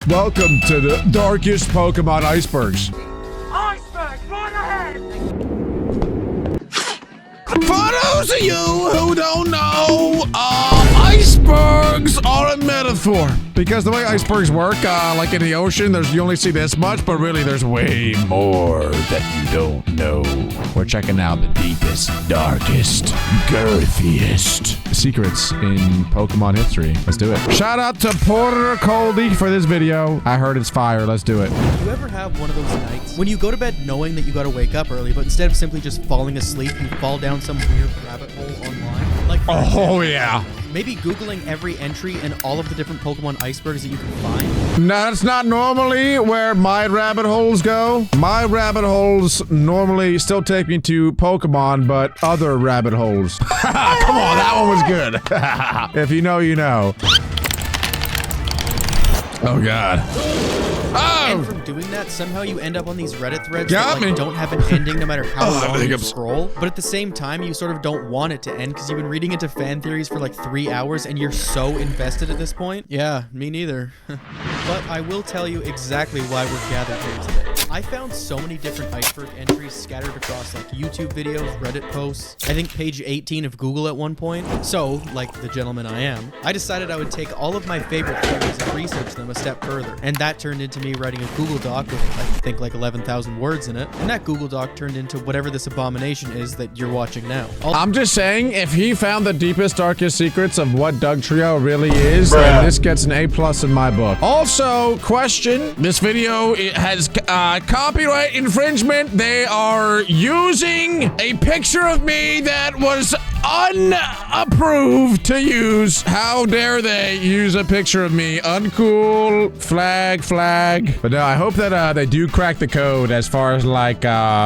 Welcome to the darkest Pokemon icebergs. Iceberg, right ahead! For those of you who don't know, icebergs are a metaphor. Because the way icebergs work, like in the ocean, you only see this much, but really there's way more that you don't know. We're checking out the deepest, darkest, girthiest secrets in Pokemon history. Let's do it. Shout out to Porter Coldy for this video. I heard it's fire. Let's do it. Do you ever have one of those nights when you go to bed knowing that you gotta wake up early, but instead of simply just falling asleep, you fall down some weird rabbit hole online? Like, for example, yeah. maybe Googling every entry and all of the different Pokemon icebergs that you can find? No, that's not normally where my rabbit holes go. My rabbit holes normally still take me to Pokemon, but other rabbit holes. Come on, that one was good. If you know, you know. Oh, God. And from doing that, somehow you end up on these Reddit threads Got that me. don't have an ending no matter how long you hiccups. scroll. But at the same time, you sort of don't want it to end because you've been reading into fan theories for like 3 hours and you're so invested at this point. Yeah, me neither. But I will tell you exactly why we're gathered here today. I found so many different iceberg entries scattered across like YouTube videos, Reddit posts, I think page 18 of Google at one point. So, like the gentleman I am, I decided I would take all of my favorite theories and research them a step further. And that turned into me writing a Google Doc with, I think, like 11,000 words in it. And that Google Doc turned into whatever this abomination is that you're watching now. I'm just saying, if he found the deepest, darkest secrets of what Doug Trio really is, then this gets an A+ in my book. Also, question, this video it has copyright infringement. They are using a picture of me that was unapproved to use. How dare they use a picture of me? Uncool. Flag. But no, I hope that they do crack the code as far as like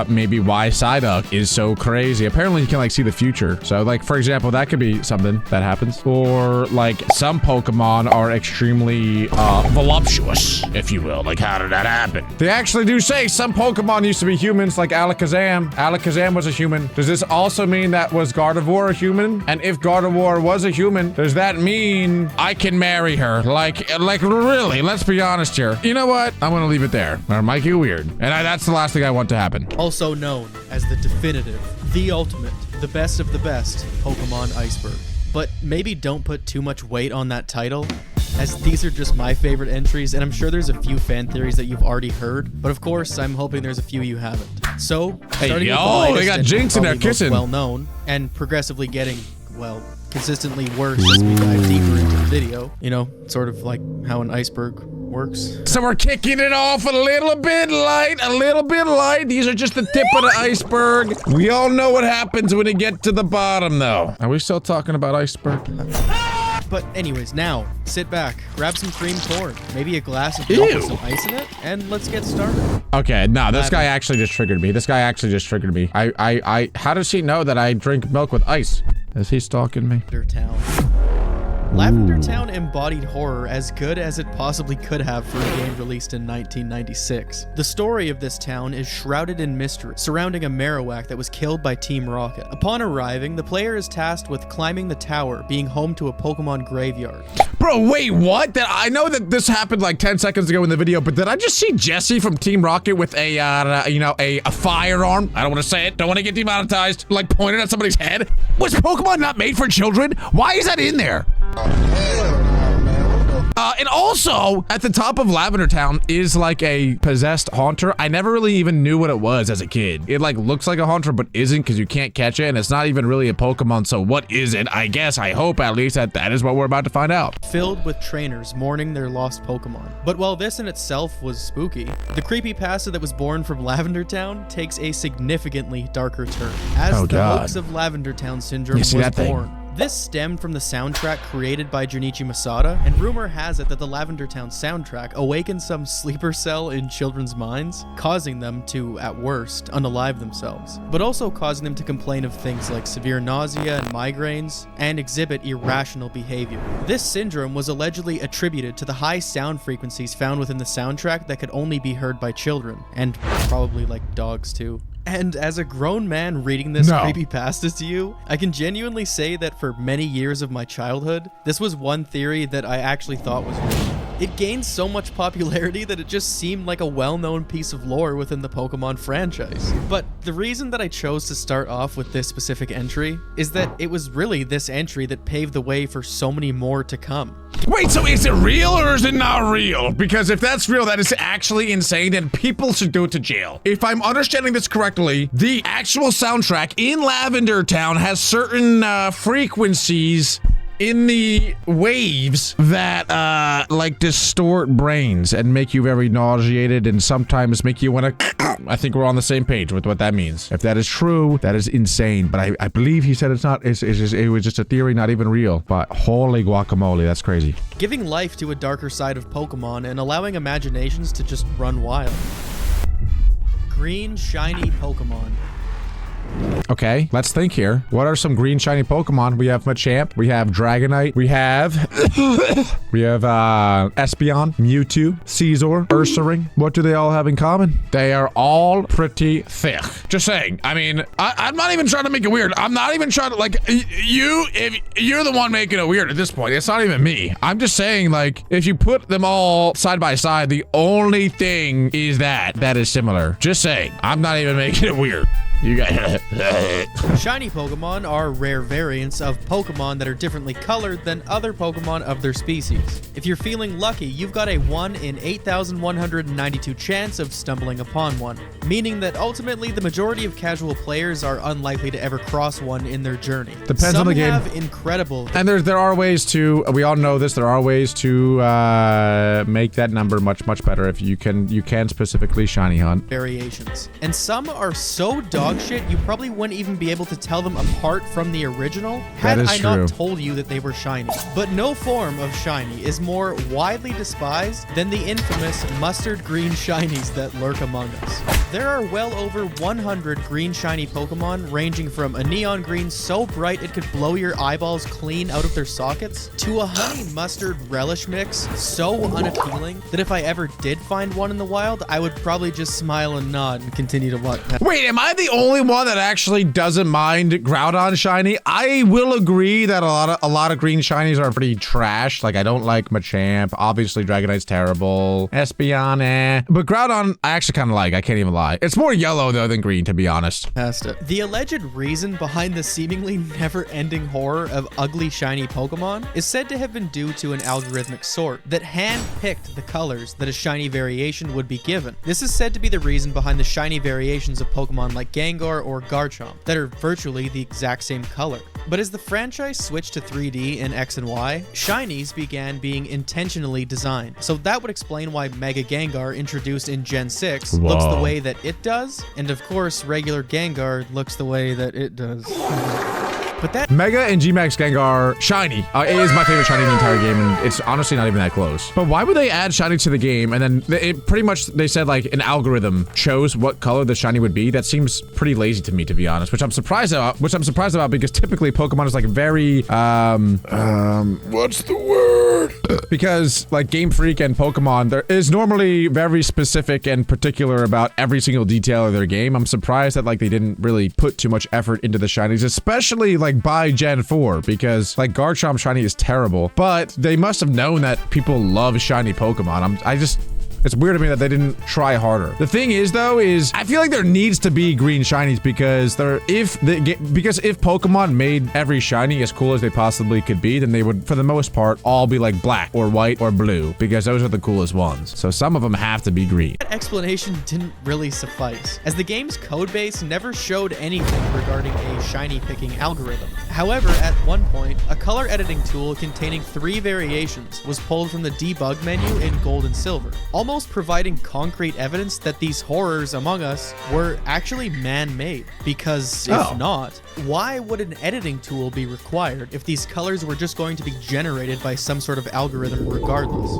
maybe why Psyduck is so crazy. Apparently you can like see the future. So like for example, that could be something that happens. Or like some Pokemon are extremely voluptuous, if you will. Like how did that happen? They actually do say some Pokemon used to be humans, like Alakazam. Alakazam was a human. Does this also mean that was Gardevoir a human? And if Gardevoir was a human, does that mean I can marry her? Like really, let's be honest here. You know what? I'm gonna leave it there. Or it might get weird. And that's the last thing I want to happen. Also known as the definitive, the ultimate, the best of the best Pokemon iceberg. But maybe don't put too much weight on that title, as these are just my favorite entries, and I'm sure there's a few fan theories that you've already heard, but of course, I'm hoping there's a few you haven't. So, starting with the latest they got and Jinx in there probably most kissing. well-known, and progressively getting, well, consistently worse as we dive deeper into the video. You know, sort of like how an iceberg works. So we're kicking it off a little bit light. These are just the tip of the iceberg. We all know what happens when you get to the bottom, though. Are we still talking about iceberg? But anyways, now, sit back, grab some cream corn, maybe a glass of milk with some ice in it, and let's get started. Okay, no, this guy actually just triggered me. How does he know that I drink milk with ice? Is he stalking me? Lavender Town. Lavender Town embodied horror as good as it possibly could have for a game released in 1996. The story of this town is shrouded in mystery, surrounding a Marowak that was killed by Team Rocket. Upon arriving, the player is tasked with climbing the tower, being home to a Pokemon graveyard. Bro, wait, what? I know that this happened like 10 seconds ago in the video, but did I just see Jesse from Team Rocket with a firearm? I don't want to say it. Don't want to get demonetized. Like pointed at somebody's head. Was Pokemon not made for children? Why is that in there? And also, at the top of Lavender Town is like a possessed haunter. I never really even knew what it was as a kid. It like looks like a haunter, but isn't because you can't catch it, and it's not even really a Pokemon, so what is it? I guess, I hope at least that is what we're about to find out. Filled with trainers mourning their lost Pokemon. But while this in itself was spooky, the creepypasta that was born from Lavender Town takes a significantly darker turn, as the hoax of Lavender Town syndrome was born. This stemmed from the soundtrack created by Junichi Masada, and rumor has it that the Lavender Town soundtrack awakened some sleeper cell in children's minds, causing them to, at worst, unalive themselves, but also causing them to complain of things like severe nausea and migraines, and exhibit irrational behavior. This syndrome was allegedly attributed to the high sound frequencies found within the soundtrack that could only be heard by children, and probably like dogs too. And as a grown man reading this creepypasta to you, I can genuinely say that for many years of my childhood, this was one theory that I actually thought was real. It gained so much popularity that it just seemed like a well-known piece of lore within the Pokemon franchise. But the reason that I chose to start off with this specific entry is that it was really this entry that paved the way for so many more to come. Wait, so is it real or is it not real? Because if that's real, that is actually insane and people should go to jail. If I'm understanding this correctly, the actual soundtrack in Lavender Town has certain frequencies in the waves that like distort brains and make you very nauseated and sometimes make you want to I think we're on the same page with what that means. If that is true, that is insane. But I believe he said it's not, it was just a theory, not even real. But holy guacamole, that's crazy. Giving life to a darker side of Pokemon and allowing imaginations to just run wild. Green shiny Pokemon. Okay, let's think here. What are some green shiny Pokemon? We have Machamp, we have Dragonite, we have Espeon, Mewtwo, Caesar, Ursaring. What do they all have in common? They are all pretty thick. Just saying. I mean, I'm not even trying to make it weird. I'm not even trying to, like, if you're the one making it weird at this point. It's not even me. I'm just saying, like, if you put them all side by side, the only thing is that is similar. Just saying. I'm not even making it weird. You got Shiny Pokemon are rare variants of Pokemon that are differently colored than other Pokemon of their species. If you're feeling lucky, you've got a 1 in 8,192 chance of stumbling upon one, meaning that ultimately the majority of casual players are unlikely to ever cross one in their journey. Depends on the game. Some have incredible... And there are ways to, we all know this, there are ways to make that number much better if you can specifically shiny hunt. Variations. And some are so dog shit you probably wouldn't even be able to tell them apart from the original had I not told you that they were shiny. But no form of shiny is more widely despised than the infamous mustard green shinies that lurk among us. There are well over 100 green shiny Pokemon, ranging from a neon green so bright it could blow your eyeballs clean out of their sockets, to a honey mustard relish mix so unappealing that if I ever did find one in the wild, I would probably just smile and nod and continue to walk past. Wait, am I the only one that actually doesn't mind Groudon shiny? I will agree that a lot of green shinies are pretty trash. Like, I don't like Machamp. Obviously, Dragonite's terrible. Espeon, eh. But Groudon, I actually kind of like. I can't even lie. It's more yellow, though, than green, to be honest. Past it. The alleged reason behind the seemingly never-ending horror of ugly shiny Pokemon is said to have been due to an algorithmic sort that hand-picked the colors that a shiny variation would be given. This is said to be the reason behind the shiny variations of Pokemon like Gengar or Garchomp that are virtually the exact same color. But as the franchise switched to 3D in X and Y, shinies began being intentionally designed. So that would explain why Mega Gengar, introduced in Gen 6, looks the way that it does, and of course regular Gengar looks the way that it does. But that Mega and G-Max Gengar shiny is my favorite shiny in the entire game, and it's honestly not even that close. But why would they add shiny to the game and then it pretty much, they said like an algorithm chose what color the shiny would be? That seems pretty lazy to me, to be honest, which I'm surprised about because typically Pokemon is like very what's the word? Because like Game Freak and Pokemon, there is normally very specific and particular about every single detail of their game. I'm surprised that like they didn't really put too much effort into the shinies, especially like by Gen 4, because like Garchomp shiny is terrible, but they must have known that people love shiny Pokemon. It's weird to me that they didn't try harder. The thing is, though, is I feel like there needs to be green shinies because if Pokemon made every shiny as cool as they possibly could be, then they would, for the most part, all be like black or white or blue because those are the coolest ones. So some of them have to be green. That explanation didn't really suffice, as the game's codebase never showed anything regarding a shiny picking algorithm. However, at one point, a color editing tool containing 3 variations was pulled from the debug menu in Gold and Silver, almost providing concrete evidence that these horrors among us were actually man-made. Because if not, why would an editing tool be required if these colors were just going to be generated by some sort of algorithm regardless?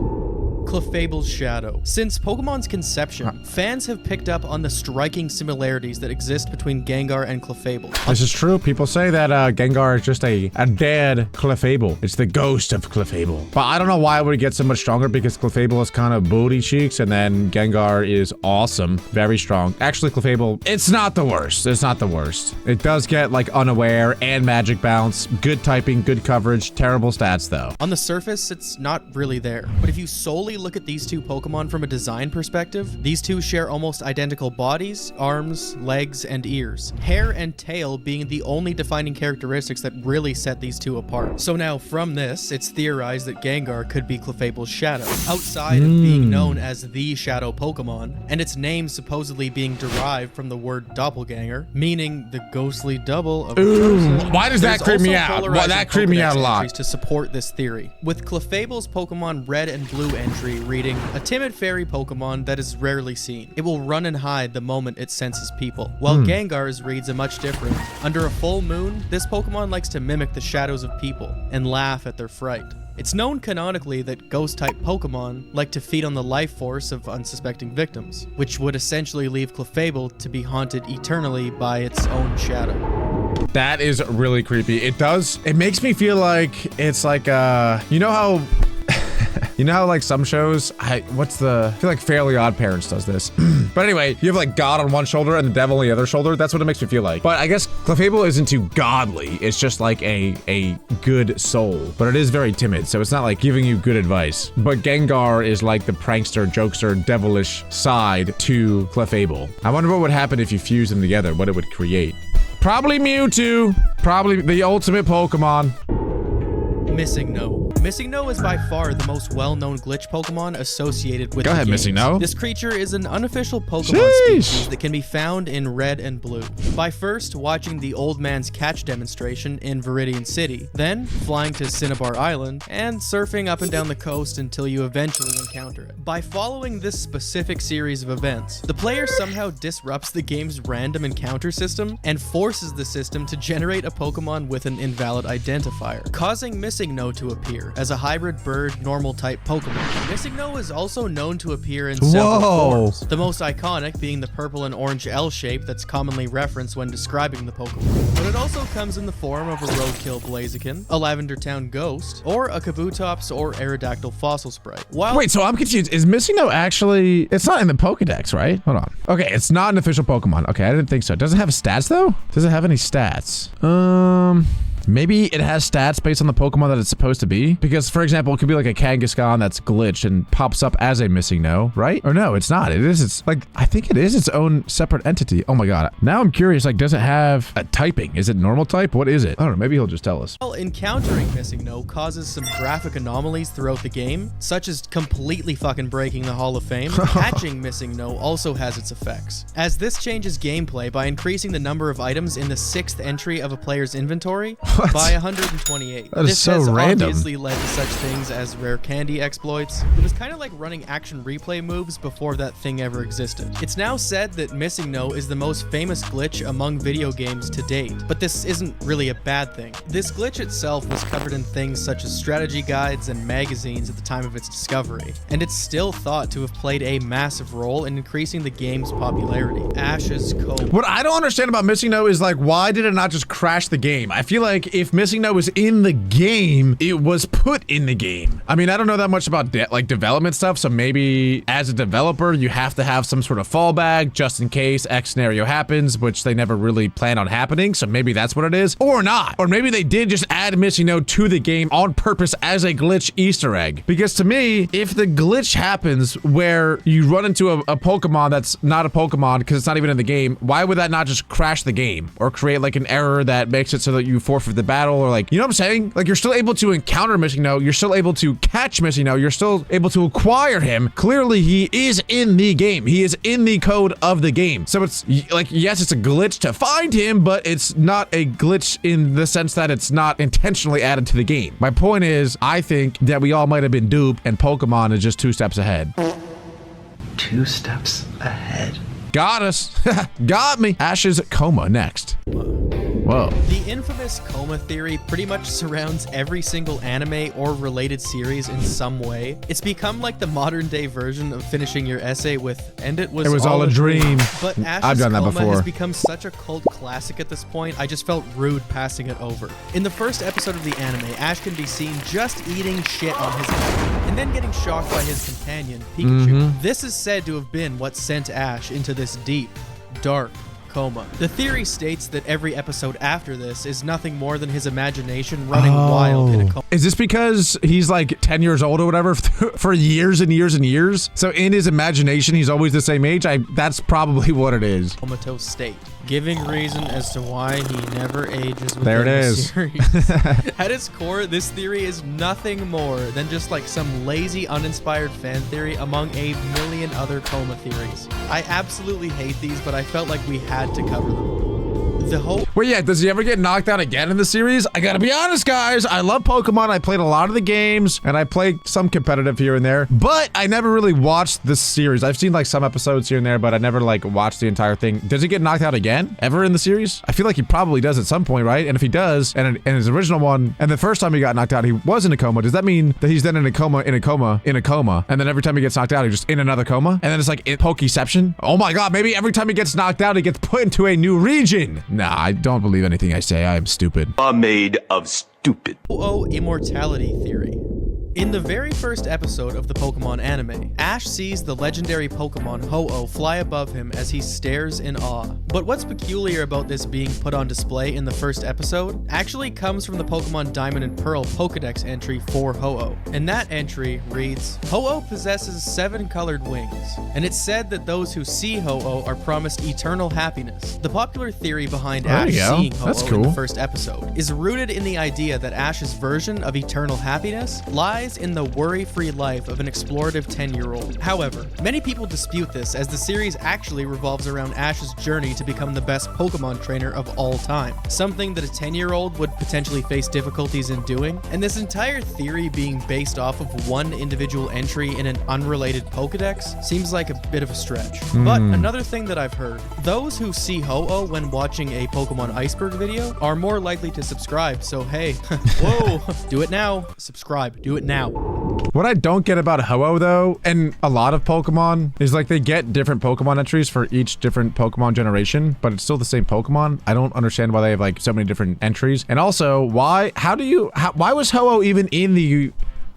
Clefable's shadow. Since Pokemon's conception, fans have picked up on the striking similarities that exist between Gengar and Clefable. This is true. People say that Gengar is just a dead Clefable. It's the ghost of Clefable. But I don't know why it would get so much stronger, because Clefable is kind of booty cheeks, and then Gengar is awesome. Very strong. Actually, Clefable, it's not the worst. It's not the worst. It does get like unaware and magic bounce. Good typing, good coverage, terrible stats though. On the surface, it's not really there. But if you solely look at these two Pokemon from a design perspective, these two share almost identical bodies, arms, legs, and ears. Hair and tail being the only defining characteristics that really set these two apart. So now from this, it's theorized that Gengar could be Clefable's shadow, outside of being known as the shadow Pokemon, and its name supposedly being derived from the word doppelganger, meaning the ghostly double of a person. Why does that creep me out? Well, that creeped me out a lot. To support this theory, with Clefable's Pokemon Red and Blue entry reading, a timid fairy Pokemon that is rarely seen. It will run and hide the moment it senses people, while Gengar's reads a much different. Under a full moon, this Pokemon likes to mimic the shadows of people and laugh at their fright. It's known canonically that ghost-type Pokemon like to feed on the life force of unsuspecting victims, which would essentially leave Clefable to be haunted eternally by its own shadow. That is really creepy. It makes me feel like it's like, you know how like some shows, I feel like Fairly Odd Parents does this. But anyway, you have like God on one shoulder and the devil on the other shoulder. That's what it makes me feel like. But I guess Clefable isn't too godly. It's just like a good soul, but it is very timid. So it's not like giving you good advice. But Gengar is like the prankster, jokester, devilish side to Clefable. I wonder what would happen if you fuse them together, what it would create. Probably Mewtwo. Probably the ultimate Pokemon. Missing No. Missing No is by far the most well-known glitch Pokemon associated with Go ahead, Missing No. This creature is an unofficial Pokemon species that can be found in Red and Blue. By first watching the Old Man's Catch demonstration in Viridian City, then flying to Cinnabar Island, and surfing up and down the coast until you eventually encounter it. By following this specific series of events, the player somehow disrupts the game's random encounter system and forces the system to generate a Pokemon with an invalid identifier, causing Missing No to appear as a hybrid bird normal type Pokemon. Missing No is also known to appear in several forms, the most iconic being the purple and orange L shape that's commonly referenced when describing the Pokemon. But it also comes in the form of a Roadkill Blaziken, a Lavender Town Ghost, or a Kabutops or Aerodactyl Fossil Sprite. Wait, so I'm confused. Is Missing No actually... It's not in the Pokedex, right? Hold on. Okay, it's not an official Pokemon. Okay, I didn't think so. Does it have stats, though? Does it have any stats? Maybe it has stats based on the Pokemon that it's supposed to be. Because, for example, it could be like a Kangaskhan that's glitched and pops up as a Missing No, right? Or no, it's not. It's like, I think it is its own separate entity. Oh my god. Now I'm curious, like, does it have a typing? Is it normal type? What is it? I don't know. Maybe he'll just tell us. Well, encountering Missing No causes some graphic anomalies throughout the game, such as completely fucking breaking the Hall of Fame. Catching Missing No also has its effects, as this changes gameplay by increasing the number of items in the 6th entry of a player's inventory by 128. That is so random. This has obviously led to such things as rare candy exploits. It was kind of like running action replay moves before that thing ever existed. It's now said that Missing No is the most famous glitch among video games to date, but this isn't really a bad thing. This glitch itself was covered in things such as strategy guides and magazines at the time of its discovery, and it's still thought to have played a massive role in increasing the game's popularity. Ash's Cove. What I don't understand about Missing No is like, why did it not just crash the game? I feel like if Missing No was in the game, it was put in the game. I mean, I don't know that much about like development stuff, so maybe as a developer, you have to have some sort of fallback just in case X scenario happens, which they never really plan on happening, so maybe that's what it is, or not. Or maybe they did just add Missing No to the game on purpose as a glitch Easter egg. Because to me, if the glitch happens where you run into a Pokemon that's not a Pokemon because it's not even in the game, why would that not just crash the game or create like an error that makes it so that you forfeit the battle, or like, you know what I'm saying? Like, you're still able to encounter Missing No, you're still able to catch Missing No, you're still able to acquire him. Clearly, he is in the game. He is in the code of the game. So it's like, yes, it's a glitch to find him, but it's not a glitch in the sense that it's not intentionally added to the game. My point is, I think that we all might have been duped and Pokemon is just 2 steps ahead. 2 steps ahead. Got us. Got me. Ash's Coma next. Whoa. The infamous coma theory pretty much surrounds every single anime or related series in some way. It's become like the modern day version of finishing your essay with, and it was all a dream. But Ash's I've done that coma before. has become such a cult classic at this point, I just felt rude passing it over. In the first episode of the anime, Ash can be seen just eating shit on his bed, and then getting shocked by his companion, Pikachu. This is said to have been what sent Ash into this deep, dark coma. The theory states that every episode after this is nothing more than his imagination running wild in a coma. Is this because he's like 10 years old or whatever for years and years and years? So in his imagination, he's always the same age? That's probably what it is. Comatose state, giving reason as to why he never ages within There it the is. series. At its core, this theory is nothing more than just like some lazy, uninspired fan theory among a million other coma theories. I absolutely hate these, but I felt like we had to cover them. The whole Wait, yeah, does he ever get knocked out again in the series? I gotta be honest, guys. I love Pokemon. I played a lot of the games, and I played some competitive here and there, but I never really watched this series. I've seen like some episodes here and there, but I never like watched the entire thing. Does he get knocked out again? Ever in the series? I feel like he probably does at some point, right? And if he does, and in his original one, and the first time he got knocked out, he was in a coma. Does that mean that he's then in a coma, in a coma, in a coma, and then every time he gets knocked out, he's just in another coma? And then it's like Pokeception? Oh my god, maybe every time he gets knocked out, he gets put into a new region. Nah, I don't believe anything I say. I am stupid. Are made of stupid. Ho-Oh immortality theory. In the very first episode of the Pokemon anime, Ash sees the legendary Pokemon Ho-Oh fly above him as he stares in awe. But what's peculiar about this being put on display in the first episode actually comes from the Pokemon Diamond and Pearl Pokedex entry for Ho-Oh. And that entry reads, Ho-Oh possesses 7 colored wings, and it's said that those who see Ho-Oh are promised eternal happiness. The popular theory behind Ash seeing Ho-Oh in the first episode is rooted in the idea that Ash's version of eternal happiness lies in the worry-free life of an explorative 10-year-old. However, many people dispute this as the series actually revolves around Ash's journey to become the best Pokemon trainer of all time, something that a 10-year-old would potentially face difficulties in doing, and this entire theory being based off of one individual entry in an unrelated Pokedex seems like a bit of a stretch. But another thing that I've heard, those who see Ho-Oh when watching a Pokemon Iceberg video are more likely to subscribe, so hey, whoa, do it now, subscribe, do it now. What I don't get about Ho-Oh though, and a lot of Pokemon, is like they get different Pokemon entries for each different Pokemon generation, but it's still the same Pokemon. I don't understand why they have like so many different entries. And also, why was Ho-Oh even in the...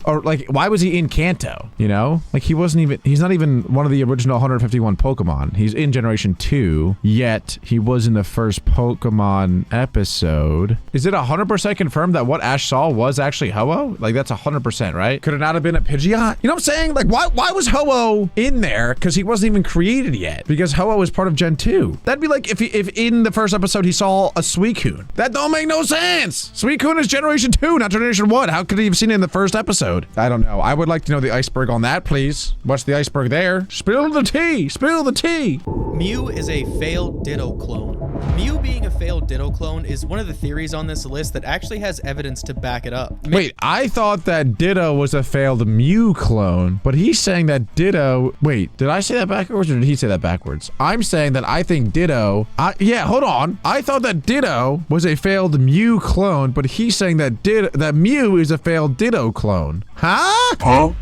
Or like, why was he in Kanto? You know, like he's not even one of the original 151 Pokemon. He's in Generation 2, yet he was in the first Pokemon episode. Is it 100% confirmed that what Ash saw was actually Ho-Oh? Like that's 100%, right? Could it not have been a Pidgeot? You know what I'm saying? Like why was Ho-Oh in there? Because he wasn't even created yet. Because Ho-Oh was part of Gen 2. That'd be like if in the first episode he saw a Suicune. That don't make no sense. Suicune is Generation 2, not Generation 1. How could he have seen it in the first episode? I don't know. I would like to know the iceberg on that, please. What's the iceberg there? Spill the tea! Spill the tea! Mew is a failed Ditto clone. Mew being a failed Ditto clone is one of the theories on this list that actually has evidence to back it up. Wait, I thought that Ditto was a failed Mew clone, but he's saying that Ditto... Wait, did I say that backwards or did he say that backwards? I'm saying that I think Ditto... yeah, hold on. I thought that Ditto was a failed Mew clone, but he's saying that Mew is a failed Ditto clone. Huh?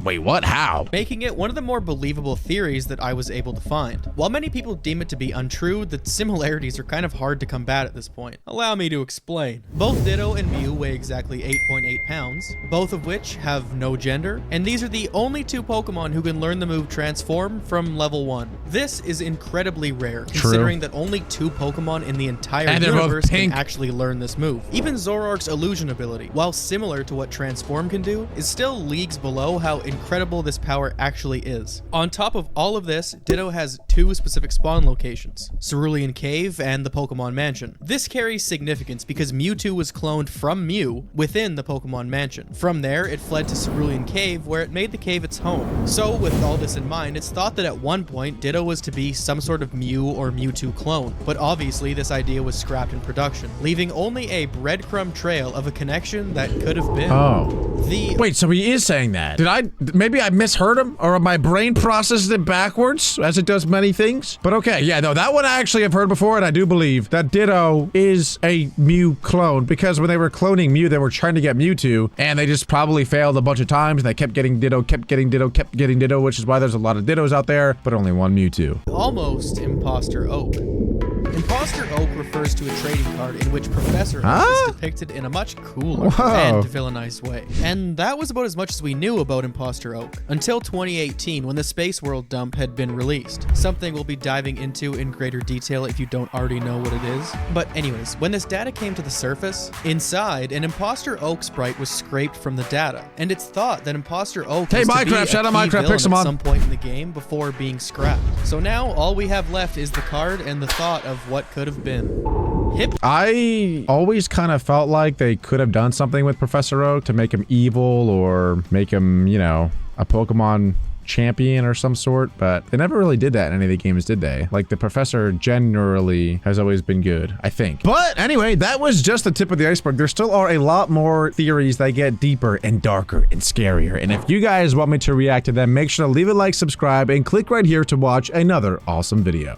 Wait, what? How? Making it one of the more believable theories that I was able to find. While many people deem it to be untrue, the similarities are kind of hard to combat at this point. Allow me to explain. Both Ditto and Mew weigh exactly 8.8 pounds, both of which have no gender, and these are the only 2 Pokemon who can learn the move Transform from level 1. This is incredibly rare, considering that only 2 Pokemon in the entire universe can actually learn this move. Even Zoroark's Illusion ability, while similar to what Transform can do, is still leagues below how incredible this power actually is. On top of all of this, Ditto has 2 specific spawn locations, Cerulean Cave and the Pokemon Mansion. This carries significance because Mewtwo was cloned from Mew within the Pokemon Mansion. From there, it fled to Cerulean Cave where it made the cave its home. So with all this in mind, it's thought that at one point, Ditto was to be some sort of Mew or Mewtwo clone, but obviously this idea was scrapped in production, leaving only a breadcrumb trail of a connection that could have been. Oh. Wait, so he is saying that? that? Maybe I misheard him, or my brain processed it backwards, as it does many things? But okay, yeah, no, that one I actually have heard before, and I do believe that Ditto is a Mew clone, because when they were cloning Mew, they were trying to get Mewtwo, and they just probably failed a bunch of times, and they kept getting Ditto, which is why there's a lot of Dittos out there, but only one Mewtwo. Almost Imposter Oak. Imposter Oak refers to a trading card in which Professor Oak is depicted in a much cooler and villainized way. And that was about as much as we knew about Imposter Oak, until 2018 when the Space World dump had been released. Something we'll be diving into in greater detail if you don't already know what it is. But anyways, when this data came to the surface, inside, an Imposter Oak sprite was scraped from the data. And it's thought that Imposter Oak was to be a key villain at some point in the game before being scrapped. So now all we have left is the card and the thought of what could have been. I always kind of felt like they could have done something with Professor Oak to make him evil or make him, you know, a Pokemon champion or some sort, but they never really did that in any of the games, did they? Like, the professor generally has always been good, I think. But anyway, that was just the tip of the iceberg. There still are a lot more theories that get deeper and darker and scarier, and if you guys want me to react to them, make sure to leave a like, subscribe, and click right here to watch another awesome video.